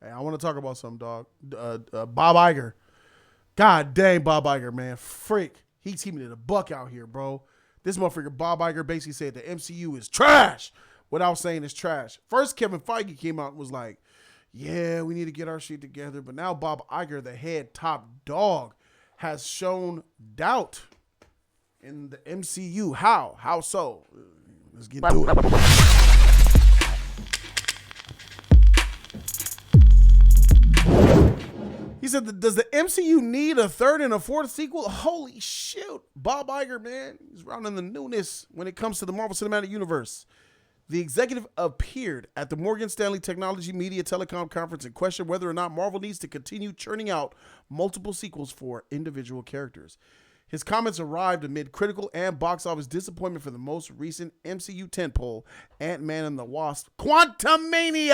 Hey, I want to talk about some dog. Bob Iger. God dang, Bob Iger, man. Freak. He's keeping it a buck out here, bro. This motherfucker, Bob Iger, basically said the MCU is trash without saying it's trash. First, Kevin Feige came out and was like, yeah, we need to get our shit together. But now Bob Iger, the head top dog, has shown doubt in the MCU. How? How so? Let's get to it. He said, does the MCU need a third and a fourth sequel? Holy shit. Bob Iger, man, he's rounding the newness when it comes to the Marvel Cinematic Universe. The executive appeared at the Morgan Stanley Technology Media Telecom Conference and questioned whether or not Marvel needs to continue churning out multiple sequels for individual characters. His comments arrived amid critical and box office disappointment for the most recent MCU tentpole, Ant-Man and the Wasp: Quantumania.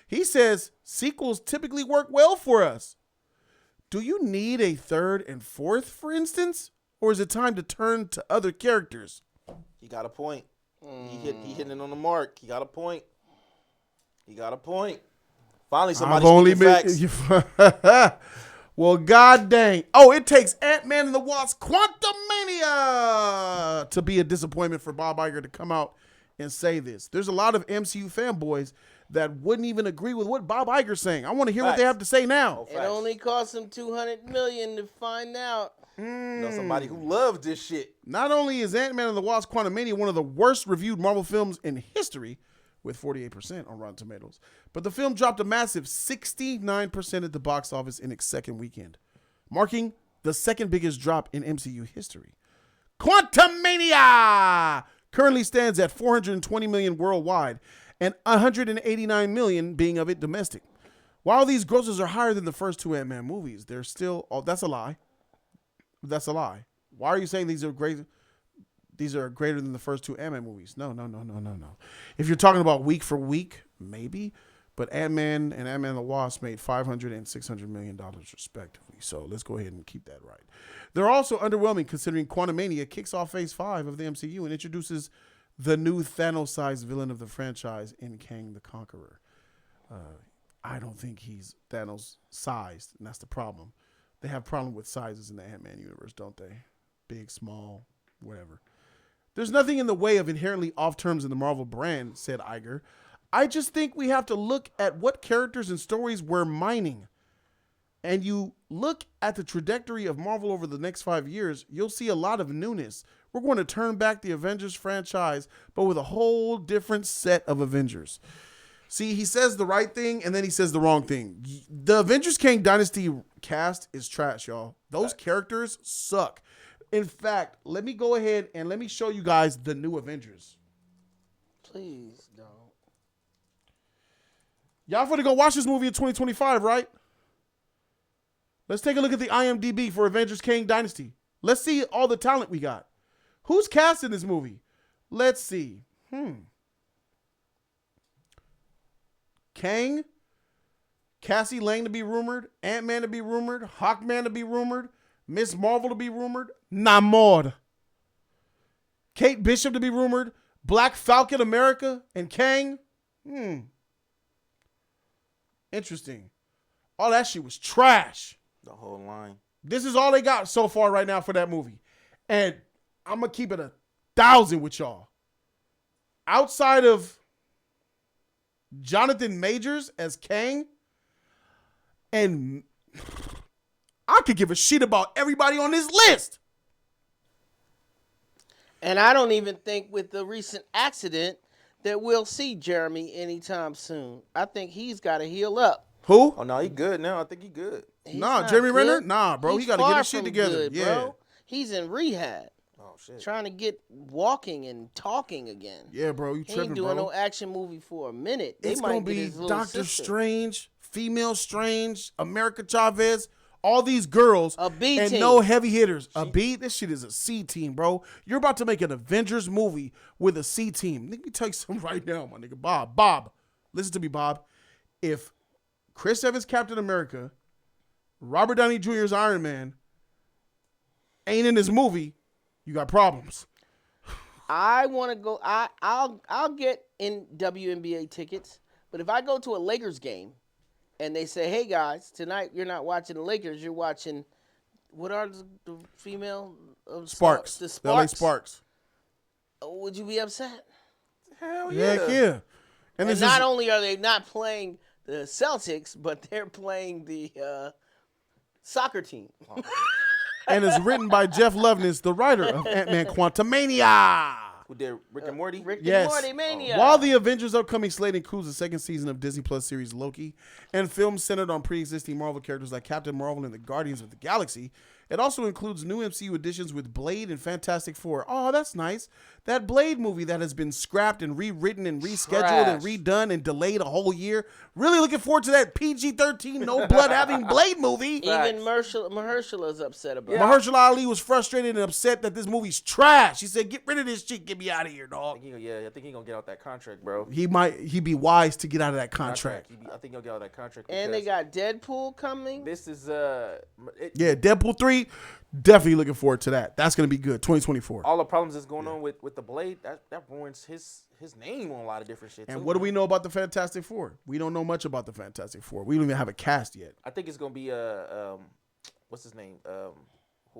He says sequels typically work well for us. Do you need a third and fourth, for instance? Or is it time to turn to other characters? He got a point. He hitting it on the mark. He got a point. Finally, somebody speaking facts. Well, god dang. Oh, it takes Ant-Man and the Wasp: Quantumania to be a disappointment for Bob Iger to come out and say this. There's a lot of MCU fanboys that wouldn't even agree with what Bob Iger's saying. I want to hear what they have to say now. It only cost him $200 million to find out. You know somebody who loves this shit. Not only is Ant-Man and the Wasp: Quantumania one of the worst reviewed Marvel films in history, with 48% on Rotten Tomatoes, but the film dropped a massive 69% at the box office in its second weekend, marking the second biggest drop in MCU history. Quantumania currently stands at $420 million worldwide, and $189 million being of it domestic. While these grosses are higher than the first two Ant-Man movies, they're still... Oh, that's a lie. That's a lie. Why are you saying these are great? These are greater than the first two Ant-Man movies? No. If you're talking about week for week, maybe. But Ant-Man and Ant-Man and the Wasp made $500 and $600 million respectively. So let's go ahead and keep that right. They're also underwhelming considering Quantumania kicks off Phase 5 of the MCU and introduces the new Thanos-sized villain of the franchise in Kang the Conqueror. I don't think he's Thanos-sized, and that's the problem. They have problem with sizes in the Ant-Man universe, don't they? Big, small, whatever. There's nothing in the way of inherently off terms in the Marvel brand, said Iger. I just think we have to look at what characters and stories we're mining. And you look at the trajectory of Marvel over the next 5 years, you'll see a lot of newness. We're going to turn back the Avengers franchise, but with a whole different set of Avengers. See, he says the right thing, and then he says the wrong thing. The Avengers Kang Dynasty cast is trash, y'all. Those characters suck. In fact, let me go ahead and let me show you guys the new Avengers. Please don't. Y'all finna go watch this movie in 2025, right? Let's take a look at the IMDb for Avengers Kang Dynasty. Let's see all the talent we got. Who's cast in this movie? Let's see. Kang, Cassie Lang to be rumored, Ant-Man to be rumored, Hawkman to be rumored, Miss Marvel to be rumored, Namor, Kate Bishop to be rumored, Black Falcon America, and Kang. Interesting. All that shit was trash. The whole line. This is all they got so far right now for that movie. And I'm going to keep it 1,000 with y'all. Outside of Jonathan Majors as Kang, and I could give a shit about everybody on this list. And I don't even think with the recent accident that we'll see Jeremy anytime soon. I think he's got to heal up. Who? Oh, no, he good now. I think he good. Jeremy Renner? Nah, bro. He got to get his shit together. Good, bro. He's in rehab. Oh, shit. Trying to get walking and talking again. Yeah, bro. You tripping, He ain't doing no action movie for a minute. It's going to be Doctor Strange, Female Strange, America Chavez, all these girls. A B and team. No heavy hitters. A B? This shit is a C team, bro. You're about to make an Avengers movie with a C team. Let me tell you something right now, my nigga. Bob. Listen to me, Bob. If Chris Evans Captain America, Robert Downey Jr.'s Iron Man ain't in this movie, you got problems. I want to go. I'll get in WNBA tickets, But if I go to a Lakers game and they say, "Hey guys, tonight you're not watching the Lakers, you're watching what are the female Sparks. The The LA Sparks. Sparks. Would you be upset? Hell yeah. Heck yeah. And this not is, only are they not playing the Celtics, but they're playing the soccer team. and it's written by Jeff Loveness, the writer of Ant-Man Quantumania. Who did Rick and Morty? Rick and Yes. Morty Mania. While the Avengers upcoming slate includes the second season of Disney Plus series Loki and films centered on pre-existing Marvel characters like Captain Marvel and the Guardians of the Galaxy, it also includes new MCU additions with Blade and Fantastic Four. Oh, that's nice. That Blade movie that has been scrapped and rewritten and rescheduled and redone and delayed a whole year. Really looking forward to that PG-13, no blood having Blade movie. Even Mahershala's upset about it. Mahershala Ali was frustrated and upset that this movie's trash. He said, "Get rid of this shit. Get me out of here, dog." I think he's gonna get out that contract, bro. He'd be wise to get out of that contract. I think he'll get out of that contract. And they because got Deadpool coming. this is Yeah, Deadpool 3, definitely looking forward to that. That's going to be good, 2024. all the problems that's going on with the Blade. That ruins his name on a lot of different shit. And too, what do man. we know about the Fantastic Four? We don't know much about the Fantastic Four. We don't even have a cast yet. I think it's gonna be what's his name?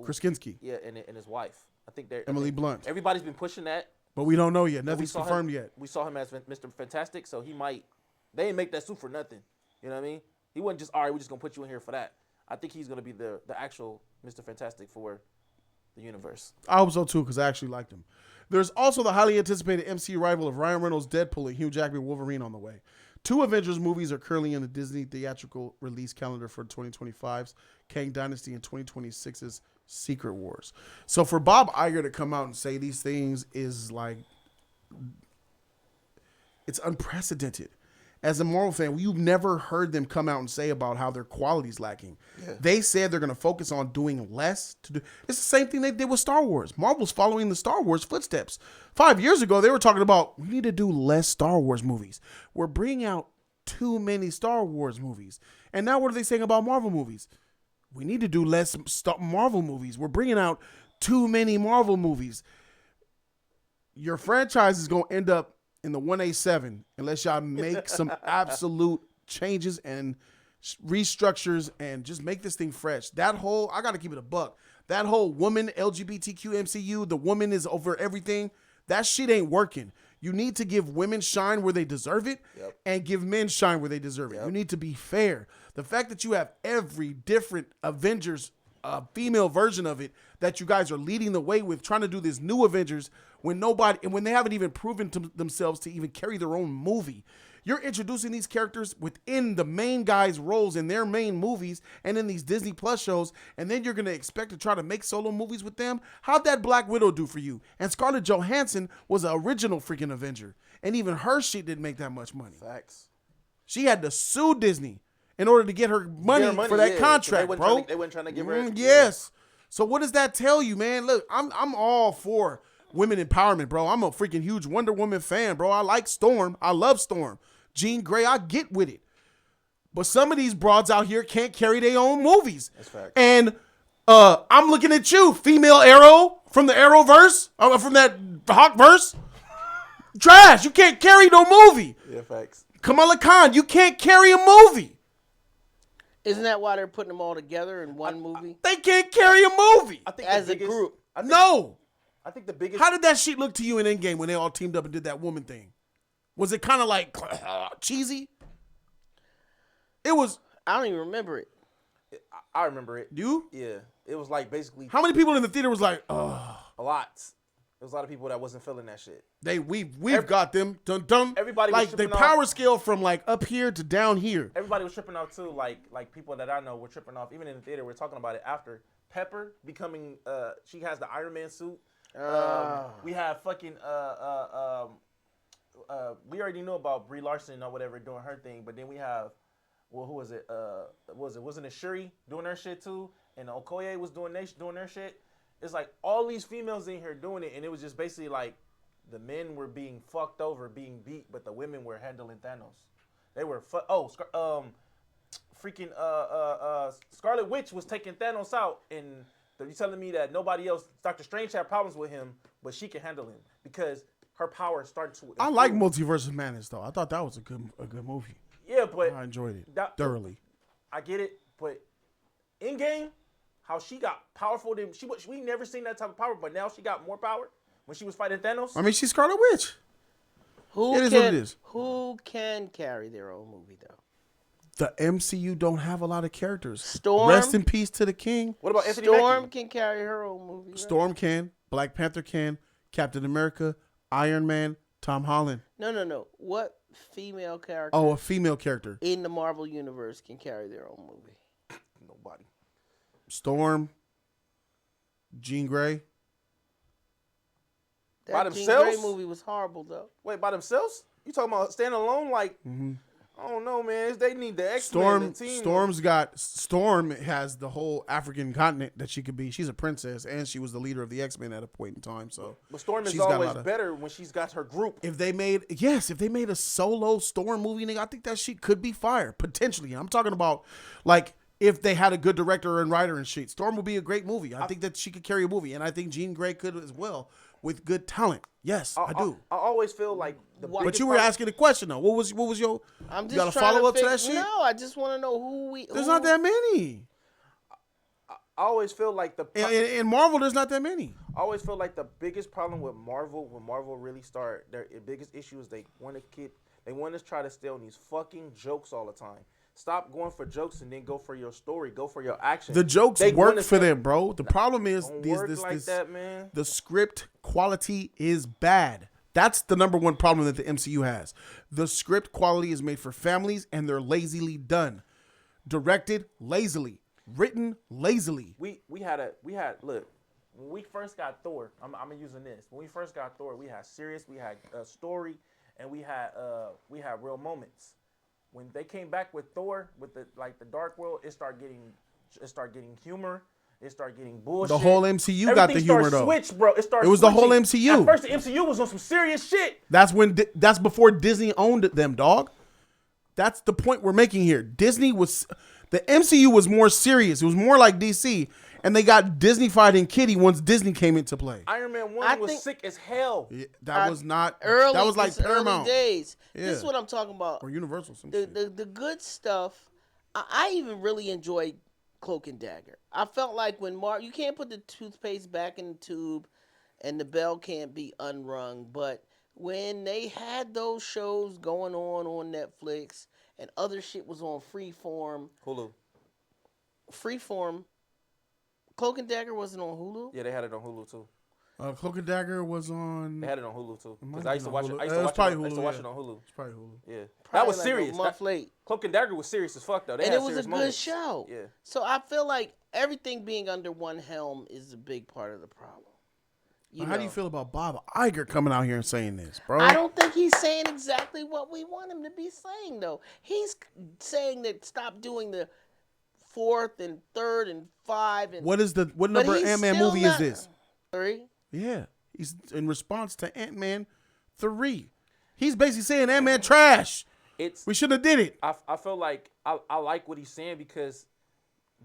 Krasinski, Yeah, and his wife. I think they're Emily Blunt. Everybody's been pushing that. But we don't know yet. We Nothing's saw confirmed him, yet. We saw him as Mr. Fantastic, so he might. They didn't make that suit for nothing. You know what I mean? He wasn't just, all right, we're just gonna put you in here for that. I think he's gonna be the actual Mr. Fantastic for the universe. I hope so too, because I actually liked him. There's also the highly anticipated MCU rival of Ryan Reynolds' Deadpool and Hugh Jackman Wolverine on the way. 2 Avengers movies are currently in the Disney theatrical release calendar for 2025's Kang Dynasty and 2026's Secret Wars. So for Bob Iger to come out and say these things is like, it's unprecedented. As a Marvel fan, you've never heard them come out and say about how their quality's lacking. Yeah. They said they're going to focus on doing less. It's the same thing they did with Star Wars. Marvel's following the Star Wars footsteps. 5 years ago, they were talking about, we need to do less Star Wars movies. We're bringing out too many Star Wars movies. And now what are they saying about Marvel movies? We need to do less Marvel movies. We're bringing out too many Marvel movies. Your franchise is going to end up in the 1A7 unless y'all make some absolute changes and restructures and just make this thing fresh. That whole, I got to keep it a buck. That whole woman LGBTQ MCU, the woman is over everything. That shit ain't working. You need to give women shine where they deserve it and give men shine where they deserve it. You need to be fair. The fact that you have every different Avengers female version of it that you guys are leading the way with, trying to do this new Avengers when they haven't even proven to themselves to even carry their own movie. You're introducing these characters within the main guys' roles in their main movies and in these Disney Plus shows, and then you're going to expect to try to make solo movies with them? How'd that Black Widow do for you? And Scarlett Johansson was an original freaking Avenger, and even her shit didn't make that much money. Facts. She had to sue Disney in order to get her money for that contract, bro. They weren't trying to give her. Yes. So what does that tell you, man? Look, I'm all for women empowerment, bro. I'm a freaking huge Wonder Woman fan, bro. I like Storm. I love Storm. Jean Grey, I get with it. But some of these broads out here can't carry their own movies. That's fact. And I'm looking at you, female Arrow from the Arrowverse, from that Hawkverse. Trash. You can't carry no movie. Yeah, facts. Kamala Khan, you can't carry a movie. Isn't that why they're putting them all together in one movie? They can't carry a movie. I think As a group. No. I think the biggest. How did that shit look to you in Endgame when they all teamed up and did that woman thing? Was it kind of like cheesy? It was. I don't even remember it. I remember it. You? Yeah. It was like basically How many people in the theater was like, oh, a lot. There was a lot of people that wasn't feeling that shit. we've got them. Dun dun. Everybody was like the tripping off. power scale from like up here to down here. Everybody was tripping off too. Like people that I know were tripping off. Even in the theater, we're talking about it after. Pepper becoming. She has the Iron Man suit. We have fucking. We already know about Brie Larson or whatever doing her thing, but then we have. Well, who was it? Wasn't it Shuri doing her shit too? And Okoye was doing their shit. It's like all these females in here doing it, and it was just basically like the men were being fucked over, being beat, but the women were handling Thanos. They were freaking Scarlet Witch was taking Thanos out, and you're telling me that nobody else, Doctor Strange had problems with him, but she can handle him because her power started to. I like improve. Multiverse of Madness though. I thought that was a good movie. Yeah, but I enjoyed it that- thoroughly. I get it, but in game, how she got powerful, we never seen that type of power, but now she got more power when she was fighting Thanos. I mean, she's Scarlet Witch. Who It can, is what it is. Who can carry their own movie though? The MCU don't have a lot of characters. Storm. Rest in peace to the king. What about Anthony Storm Mackie? can carry her own movie. Right? Storm can. Black Panther can. Captain America. Iron Man. Tom Holland. No. What female character Oh, a female character. in the Marvel universe can carry their own movie? Nobody. Storm. Jean Grey. By That Jean themselves? Grey movie was horrible though. Wait, by themselves? You talking about standing alone? Like, I don't know, man. They need the X-Men team. Storm has the whole African continent that she could be. She's a princess and she was the leader of the X-Men at a point in time. So But Storm is she's got a always lot of- better when she's got her group. if they made a solo Storm movie, nigga, I think that shit could be fire potentially. I'm talking about like if they had a good director and writer and shit. Storm would be a great movie. I think that she could carry a movie, and I think Jean Grey could as well with good talent. Yes, I do. I always feel like But you were asking a question though. What was your? I'm just you got a trying follow up to figure- that shit? No, I just want to know who we. There's who- not that many. I always feel like In Marvel, there's not that many. I always feel like the biggest problem with Marvel, when Marvel really start, their biggest issue is they want to try to stay on these fucking jokes all the time. Stop going for jokes and then go for your story, go for your action. The jokes They work wanna for stay- them, bro. The problem is Don't these work this like this that, man. the script quality is bad. That's the number one problem that the MCU has. The script quality is made for families and they're lazily done. Directed lazily, written lazily. We had look, when we first got Thor, I'm using this. When we first got Thor, we had serious, we had a story, and we had real moments. When they came back with Thor, with the Dark World, it started getting humor. It started getting bullshit. The whole MCU got the Everything humor started though. Switch, bro. It was the whole switching. MCU. At first, the MCU was on some serious shit. That's before Disney owned them, dog. That's the point we're making here. The MCU was more serious. It was more like DC, and they got Disney-fied and Kitty once Disney came into play. Iron Man 1 I was think- sick as hell. Yeah, that was not Early, that was like it's early Paramount days. Yeah. This is what I'm talking about. or Universal. Some shit. The good stuff. I even really enjoyed Cloak and Dagger. I felt like when you can't put the toothpaste back in the tube, and the bell can't be unrung. But when they had those shows going on Netflix and other shit was on Freeform, Cloak and Dagger wasn't on Hulu. Yeah, they had it on Hulu too. Cloak and Dagger was on. They had it on Hulu too. might Because have I used to been watch on it. Hulu. I used It to was watch probably it. I used to Hulu, watch yeah. it on Hulu. It's probably Hulu. Yeah, that Probably was like serious. A month late. Cloak and Dagger was serious as fuck though. They And had it was a serious good moments. show. Yeah. So I feel like everything being under one helm is a big part of the problem. How do you feel about Bob Iger coming out here and saying this, bro? I don't think he's saying exactly what we want him to be saying, though. He's saying that stop doing the 4th and 3rd and 5 and What number he's Ant-Man still movie not- is this? 3. Yeah, he's in response to Ant-Man 3. He's basically saying Ant-Man trash. We should have did it. I feel like I like what he's saying because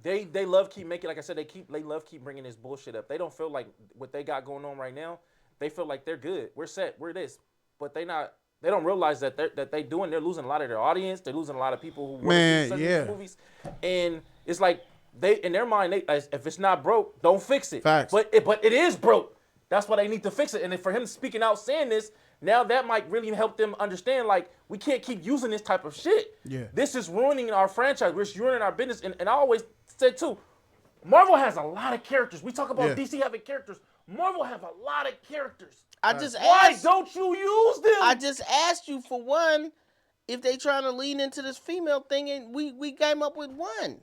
they love keep making, like I said, they love keep bringing this bullshit up. They don't feel like what they got going on right now. They feel like they're good. We're set. We're this, but they don't realize that they're losing a lot of their audience. They're losing a lot of people who want to see certain movies, and it's like they in their mind, if it's not broke, don't fix it. Facts. But it is broke. That's why they need to fix it. And for him speaking out saying this, now that might really help them understand, like, we can't keep using this type of shit. Yeah. This is ruining our franchise. We're ruining our business. And I always said, too, Marvel has a lot of characters. We talk about DC having characters. Marvel have a lot of characters. I just Why asked. don't you use them? I just asked you for one, if they trying to lean into this female thing, and we came up with one.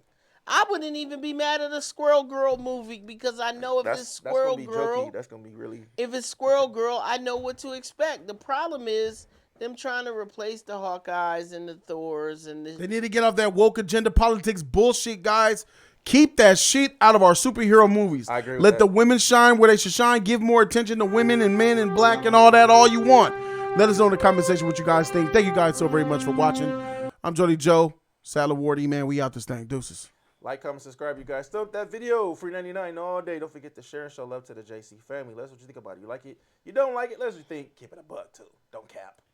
I wouldn't even be mad at a Squirrel Girl movie because I know if it's Squirrel Girl, That's going to be really... if it's Squirrel Girl, I know what to expect. The problem is them trying to replace the Hawkeyes and the Thors and the... They need to get off that woke agenda politics bullshit, guys. Keep that shit out of our superhero movies. I agree with Let that. the women shine where they should shine. Give more attention to women and men and black and all that, all you want. Let us know in the comment section what you guys think. Thank you guys so very much for watching. I'm Jody Joe, South La Brea Ave, man. We out this thing. Deuces. Like, comment, subscribe, you guys. Stump that video. Free 99 all day. Don't forget to share and show love to the JC family. Let us what you think about it. You like it? You don't like it? Let us what you think. Keep it a buck, too. Don't cap.